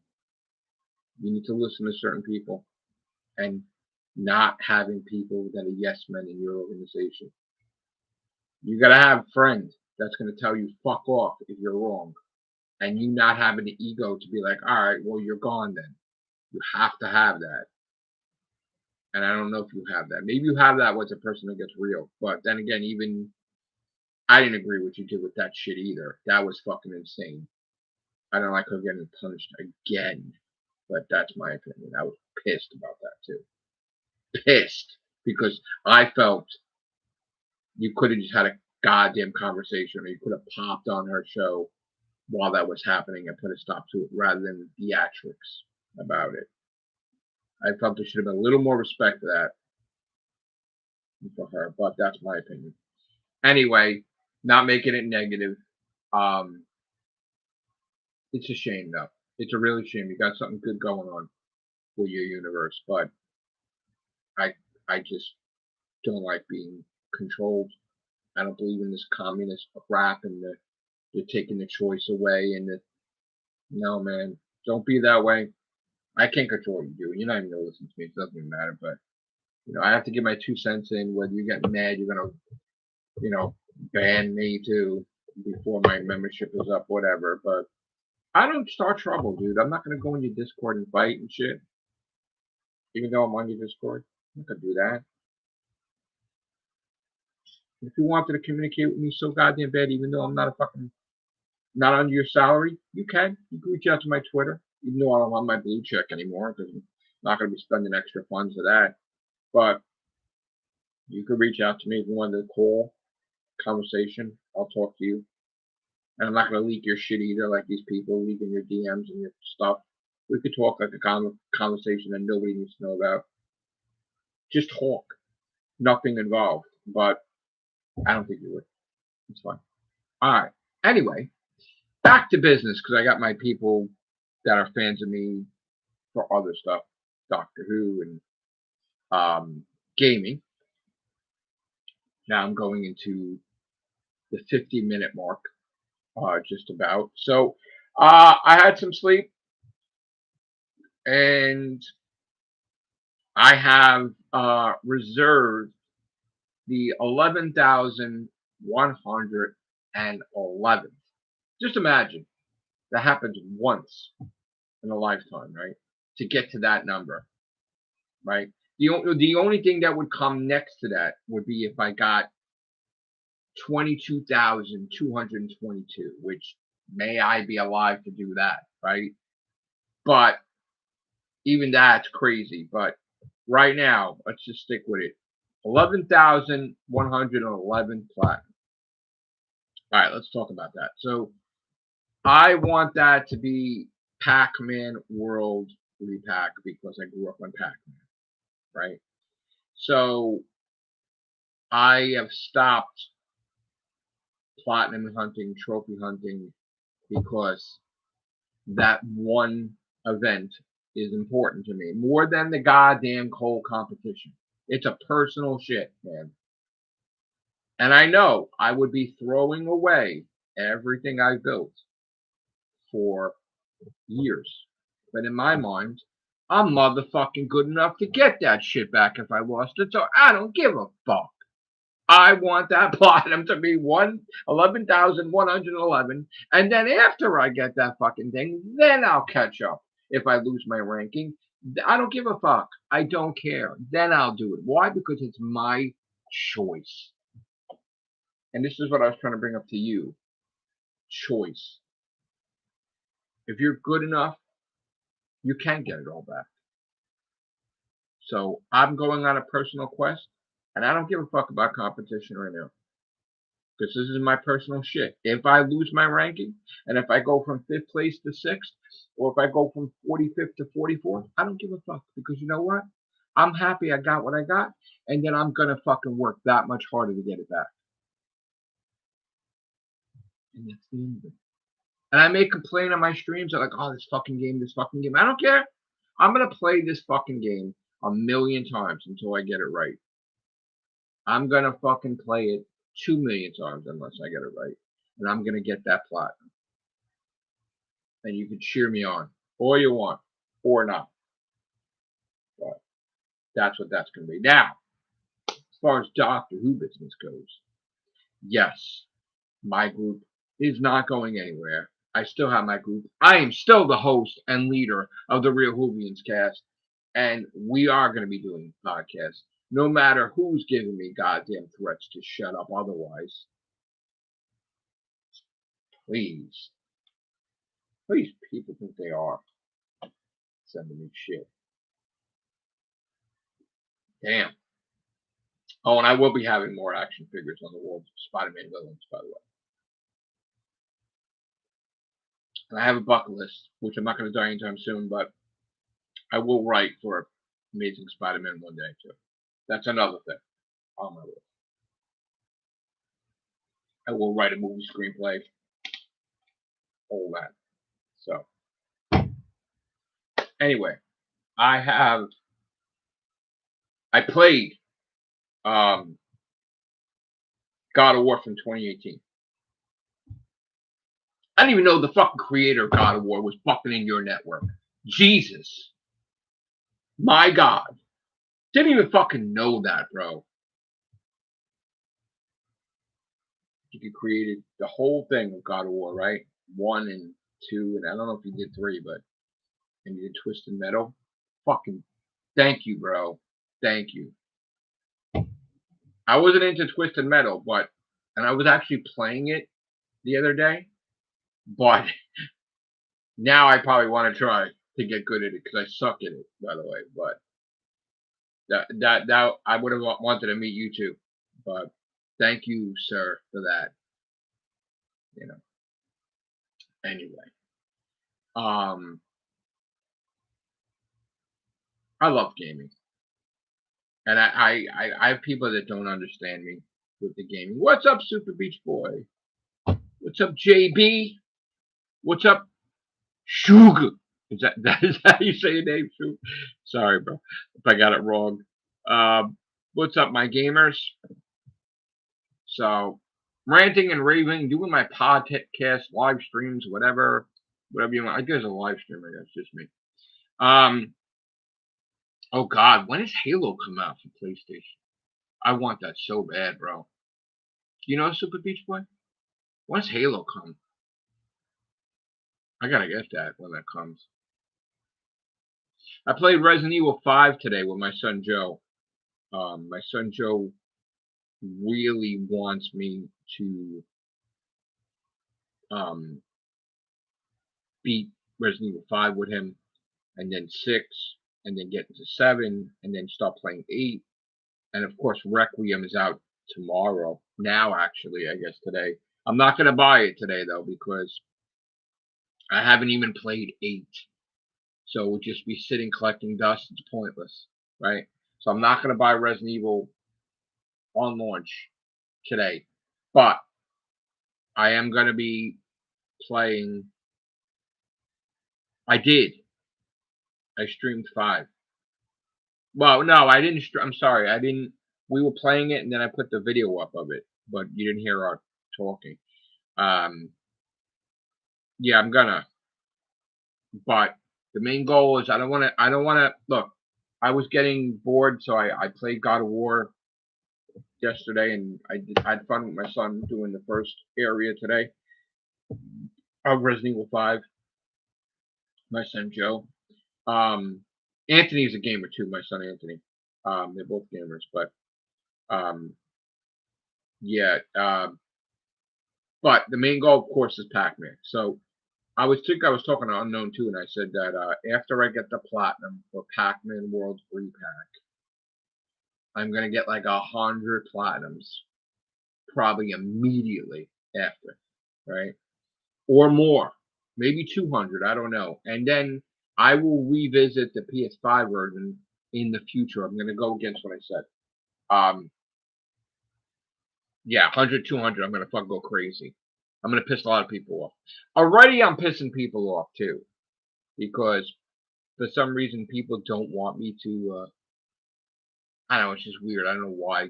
You need to listen to certain people and not having people that are yes men in your organization. You got to have friends that's going to tell you fuck off if you're wrong, and you not having the ego to be like, all right, well you're gone then. You have to have that. And I don't know if you have that. Maybe you have that with a person that gets real. But then again, even I didn't agree with what you did with that shit either. That was fucking insane. I don't like her getting punished again. But that's my opinion. I was pissed about that too. Pissed. Because I felt you could have just had a goddamn conversation or you could have popped on her show while that was happening and put a stop to it rather than theatrics about it. I felt there should have been a little more respect for that for her, but that's my opinion. Anyway, not making it negative. It's a shame though. It's a really shame. You got something good going on with your universe, but I I just don't like being controlled. I don't believe in this communist crap and you're taking the choice away and no man, don't be that way. I can't control what you do. You're not even gonna listen to me. It doesn't even matter. But I have to get my 2 cents in. Whether you get mad, you're gonna ban me too before my membership is up, whatever. But I don't start trouble, dude. I'm not gonna go in your Discord and fight and shit. Even though I'm on your Discord, I'm not gonna do that. If you wanted to communicate with me so goddamn bad, even though I'm not under your salary, you can. You can reach out to my Twitter, even though I don't want my blue check anymore because I'm not gonna be spending extra funds for that. But you could reach out to me if you wanted to call conversation. I'll talk to you. And I'm not going to leak your shit either, like these people leaking your DMs and your stuff. We could talk like a conversation that nobody needs to know about. Just talk. Nothing involved. But I don't think you would. It's fine. All right. Anyway, back to business because I got my people that are fans of me for other stuff. Doctor Who and gaming. Now I'm going into the 50-minute mark. Just about. So I had some sleep and I have reserved the 11,111. Just imagine that happens once in a lifetime, right? To get to that number, right? The only thing that would come next to that would be if I got 22,222, which may I be alive to do that, right? But even that's crazy. But right now, let's just stick with it. 11,111 platinum. All right, let's talk about that. So I want that to be Pac-Man World Repack because I grew up on Pac-Man, right? So I have stopped platinum hunting, trophy hunting, because that one event is important to me more than the goddamn coal competition. It's a personal shit, man. And I know I would be throwing away everything I built for years. But in my mind, I'm motherfucking good enough to get that shit back if I lost it, so I don't give a fuck. I want that platinum to be 11,111, and then after I get that fucking thing, then I'll catch up. If I lose my ranking, I don't give a fuck. I don't care. Then I'll do it. Why? Because it's my choice. And this is what I was trying to bring up to you. Choice. If you're good enough, you can get it all back. So I'm going on a personal quest, and I don't give a fuck about competition right now. Because this is my personal shit. If I lose my ranking, and if I go from 5th place to 6th, or if I go from 45th to 44th, I don't give a fuck. Because you know what? I'm happy I got what I got, and then I'm going to fucking work that much harder to get it back. And that's the end of it. And I may complain on my streams, like, oh, this fucking game. I don't care. I'm going to play this fucking game a million times until I get it right. I'm going to fucking play it 2 million times unless I get it right. And I'm going to get that platinum. And you can cheer me on all you want or not. But that's what that's going to be. Now, as far as Doctor Who business goes, yes, my group is not going anywhere. I still have my group. I am still the host and leader of the Real Whovians cast. And we are going to be doing podcasts. No matter who's giving me goddamn threats to shut up otherwise. Please. Please, people think they are sending me shit. Damn. Oh, and I will be having more action figures on the wall. Spider-Man villains, by the way. And I have a bucket list, which I'm not going to die anytime soon, but I will write for Amazing Spider-Man one day, too. That's another thing on my list. I will write a movie screenplay. All that. So, anyway, I played God of War from 2018. I didn't even know the fucking creator of God of War was fucking in your network. Jesus. My God. Didn't even fucking know that, bro. He created the whole thing of God of War, right? 1 and 2, and I don't know if he did 3, but and he did Twisted Metal. Fucking thank you, bro. Thank you. I wasn't into Twisted Metal, and I was actually playing it the other day, but now I probably want to try to get good at it because I suck at it, by the way. But that I would have wanted to meet you too, but thank you, sir, for that. You know. Anyway, I love gaming, and I have people that don't understand me with the gaming. What's up, Super Beach Boy? What's up, JB? What's up, Sugar? Is that how you say your name, Sugar? Sorry, bro, if I got it wrong. What's up, my gamers? So, ranting and raving, doing my podcast, live streams, whatever you want. I guess a live stream, I guess, just me. Oh God, when does Halo come out for PlayStation? I want that so bad, bro. You know, Super Beach Boy? When's Halo come? I gotta get that when that comes. I played Resident Evil 5 today with my son Joe. My son Joe really wants me to beat Resident Evil 5 with him, and then 6, and then get into 7, and then start playing 8. And of course, Requiem is out tomorrow. Now, actually, I guess today. I'm not going to buy it today, though, because I haven't even played 8. So it would just be sitting collecting dust. It's pointless, right? So I'm not going to buy Resident Evil on launch today. But I am going to be playing. I did. I streamed 5. Well, no, I didn't. I'm sorry. I didn't. We were playing it, and then I put the video up of it, but you didn't hear our talking. Yeah, I'm gonna. But the main goal is I don't want to. Look, I was getting bored, so I played God of War yesterday, and I had fun with my son doing the first area today of Resident Evil 5. My son Joe. Anthony's a gamer too. My son Anthony. They're both gamers, but yeah. But the main goal, of course, is Pac-Man. So I was talking to Unknown too, and I said that after I get the platinum for Pac-Man World 3 pack, I'm gonna get like 100 platinums, probably immediately after, right? Or more, maybe 200. I don't know. And then I will revisit the PS5 version in the future. I'm gonna go against what I said. Yeah, 100, 200. I'm gonna fucking go crazy. I'm gonna piss a lot of people off. Already, I'm pissing people off too, because for some reason people don't want me to. I don't know. It's just weird. I don't know why.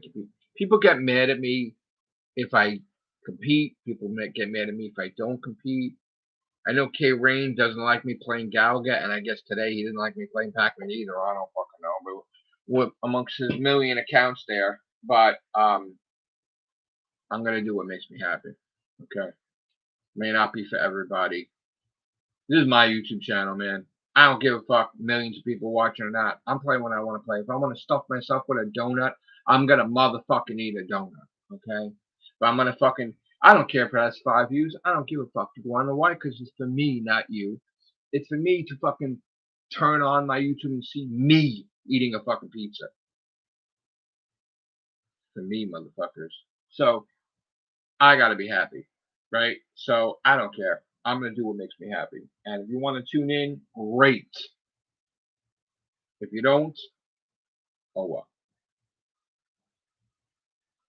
People get mad at me if I compete. People get mad at me if I don't compete. I know K Rain doesn't like me playing Galaga, and I guess today he didn't like me playing Pac-Man either. I don't fucking know, but what amongst his million accounts there. But I'm gonna do what makes me happy. Okay, may not be for everybody. This is my YouTube channel, man. I don't give a fuck millions of people watching or not. I'm playing when I want to play. If I want to stuff myself with a donut, I'm gonna motherfucking eat a donut. Okay, but I'm gonna fucking. I don't care if it has 5 views. I don't give a fuck. You wanna know why? Because it's for me, not you. It's for me to fucking turn on my YouTube and see me eating a fucking pizza. For me, motherfuckers. So I gotta be happy, right? So I don't care. I'm gonna do what makes me happy. And if you want to tune in, great. If you don't, oh well.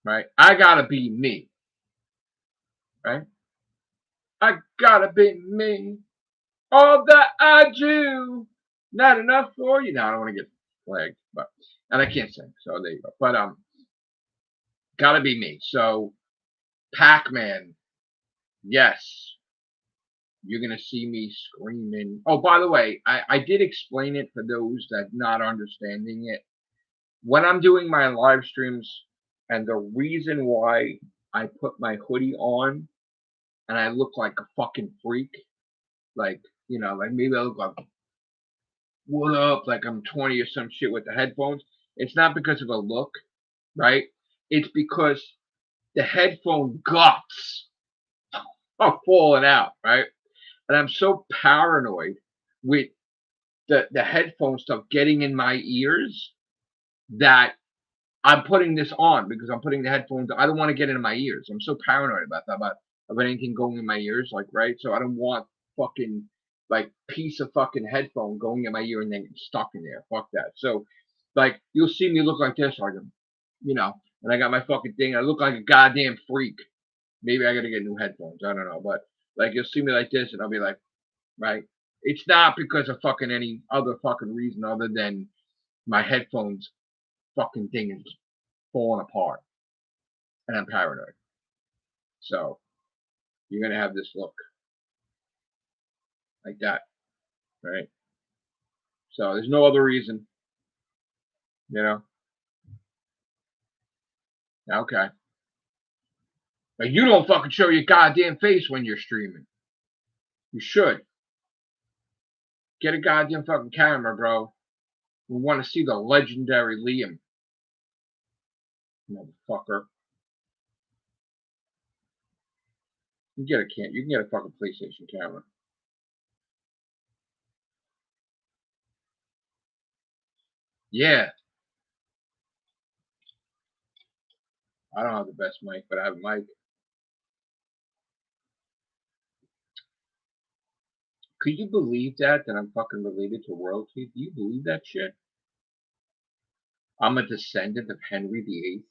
Right? I gotta be me. Right? I gotta be me. All that I do, not enough for you. No, I don't want to get flagged, but and I can't sing, so there you go. But gotta be me. So Pac-Man, yes, you're gonna see me screaming. Oh, by the way, I did explain it for those that not understanding it. When I'm doing my live streams, and the reason why I put my hoodie on and I look like a fucking freak, like like maybe I look like what up, like I'm 20 or some shit with the headphones. It's not because of a look, right? It's because the headphone guts are falling out, right? And I'm so paranoid with the headphone stuff getting in my ears that I'm putting this on because I'm putting the headphones. I don't want to get into my ears. I'm so paranoid about that, about anything going in my ears, like right. So I don't want fucking like piece of fucking headphone going in my ear and then get stuck in there. Fuck that. So like you'll see me look like this, like and I got my fucking thing. I look like a goddamn freak. Maybe I gotta get new headphones. I don't know, but like you'll see me like this, and I'll be like, right. It's not because of fucking any other fucking reason other than my headphones fucking thing is falling apart and I'm paranoid. So you're gonna have this look like that, right? So there's no other reason, you know. Okay. But you don't fucking show your goddamn face when you're streaming. You should. Get a goddamn fucking camera, bro. We want to see the legendary Liam. Motherfucker. You can get a fucking PlayStation camera. Yeah. I don't have the best mic, but I have a mic. Could you believe that I'm fucking related to royalty? Do you believe that shit? I'm a descendant of Henry VIII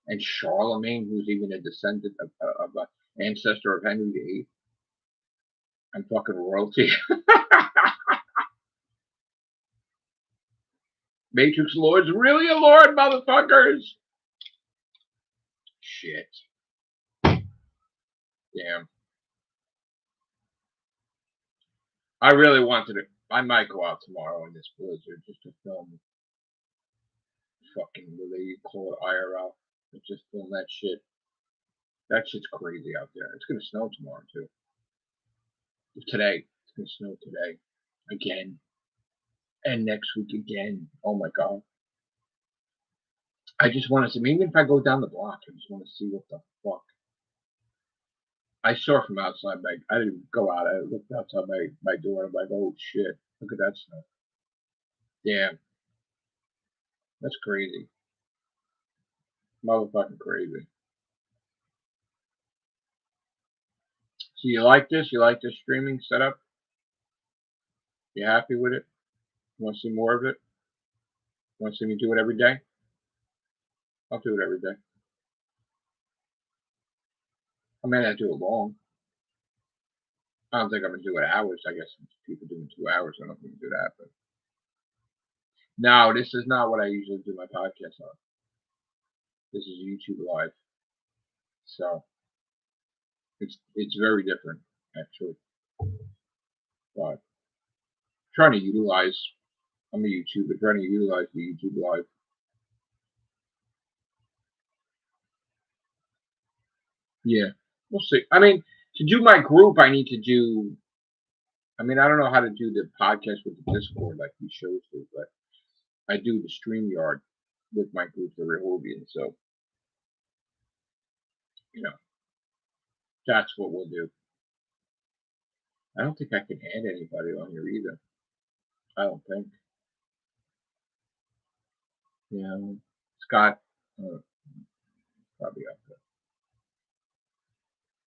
and Charlemagne, who's even a descendant of an ancestor of Henry VIII. I'm fucking royalty. Matrix Lord's really a lord, motherfuckers. Shit. Damn. I really wanted to. I might go out tomorrow in this blizzard just to film fucking, what they call it, IRL. Just film that shit. That shit's crazy out there. It's gonna snow tomorrow too. Today. It's gonna snow today. Again. And next week again. Oh my god. I just want to see, even if I go down the block, I just want to see what the fuck. I saw from outside I didn't go out, I looked outside my door and I'm like, oh shit, look at that snow. Damn. That's crazy. Motherfucking crazy. So you like this? You like this streaming setup? You happy with it? You want to see more of it? You want to see me do it every day? I'll do it every day. I may not do it long. I don't think I'm going to do it hours. I guess people doing 2 hours. I don't think do that. But no, this is not what I usually do my podcast on. This is YouTube Live. So it's very different, actually. But trying to utilize, I'm a YouTuber, trying to utilize the YouTube Live. Yeah, we'll see. I mean, to do my group, I need to do, I mean, I don't know how to do the podcast with the Discord like these shows do, but I do the StreamYard with my group, the Rehovian. So, you know, that's what we'll do. I don't think I can add anybody on here either. I don't think. Yeah, Scott, probably up there.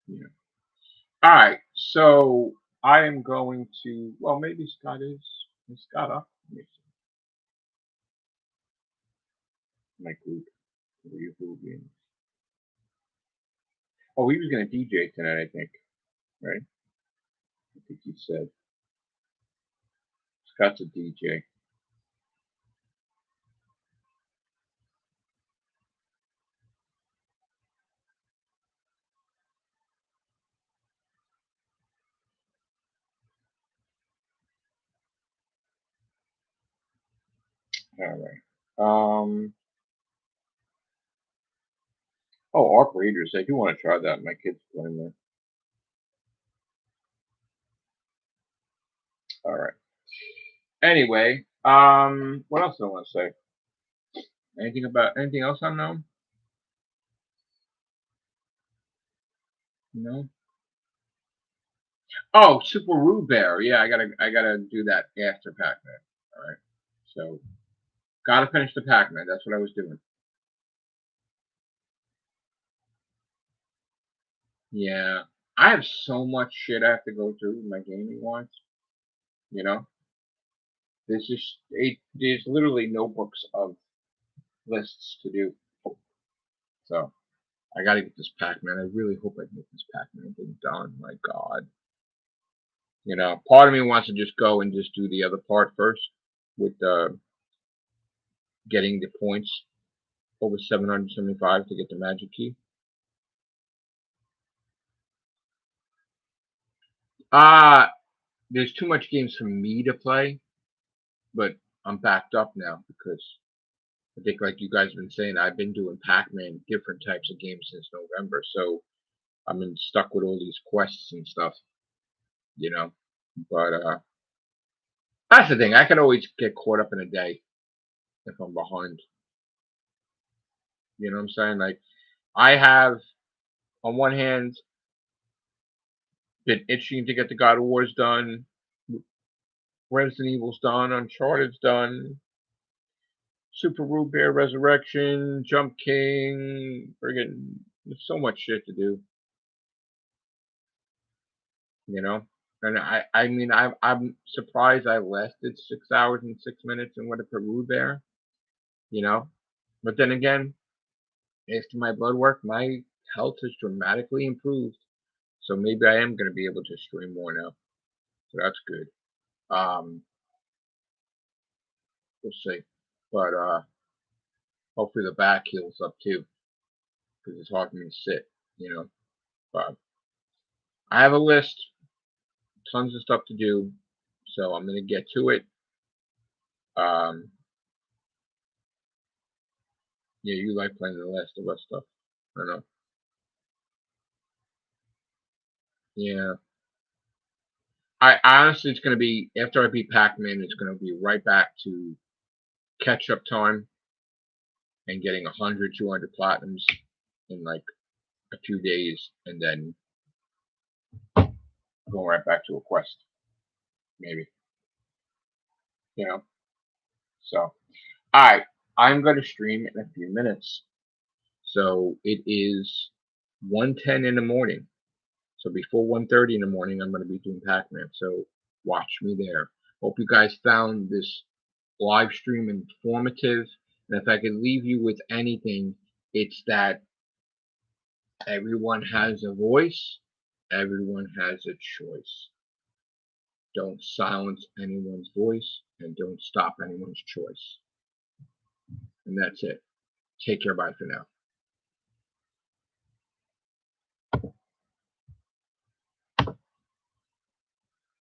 Yeah. All right. So I am going to. Well, maybe Scott is. Is Scott up? Let me see. My group, the Rehovian. Oh, he was going to DJ tonight, I think. Right? I think he said. Scott's a DJ. All right. Oh, Arc Raiders. I do want to try that. My kid's playing there. All right. Anyway, what else do I want to say? Anything else I know? No. Oh, Super Rude Bear. Yeah, I gotta do that after Pac-Man. All right. So, gotta finish the Pac-Man. That's what I was doing. Yeah. I have so much shit I have to go through with my gaming wise. You know, there's literally notebooks of lists to do. So I gotta get this Pac-Man. I really hope I can get this Pac-Man thing done. My God. You know, part of me wants to just go and just do the other part first with getting the points over 775 to get the magic key. There's too much games for me to play, but I'm backed up now because I think, like you guys have been saying, I've been doing Pac-Man, different types of games since November, so I'm been stuck with all these quests and stuff, you know. But that's the thing. I could always get caught up in a day if I'm behind. You know what I'm saying? Like I have, on one hand, Been itching to get the God of Wars done. Resident Evil's done. Uncharted's done. Super Root Bear Resurrection. Jump King. Friggin' there's so much shit to do. You know? And I mean, I'm surprised I lasted 6 hours and 6 minutes and went to Peru there. You know? But then again, after my blood work, my health has dramatically improved. So maybe I am going to be able to stream more now. So that's good. We'll see. But hopefully the back heals up too, because it's hard for me to sit. You know. But I have a list, tons of stuff to do, so I'm going to get to it. Yeah, you like playing the Last of Us stuff. I know. Yeah. I honestly, it's going to be after I beat Pac-Man, it's going to be right back to catch-up time and getting 100, 200 platinums in like a few days, and then going right back to a quest, maybe. You know. So, all right, I'm going to stream in a few minutes. So it is 1:10 in the morning. So before 1:30 in the morning, I'm going to be doing Pac-Man. So watch me there. Hope you guys found this live stream informative. And if I could leave you with anything, it's that everyone has a voice. Everyone has a choice. Don't silence anyone's voice and don't stop anyone's choice. And that's it. Take care. Bye for now.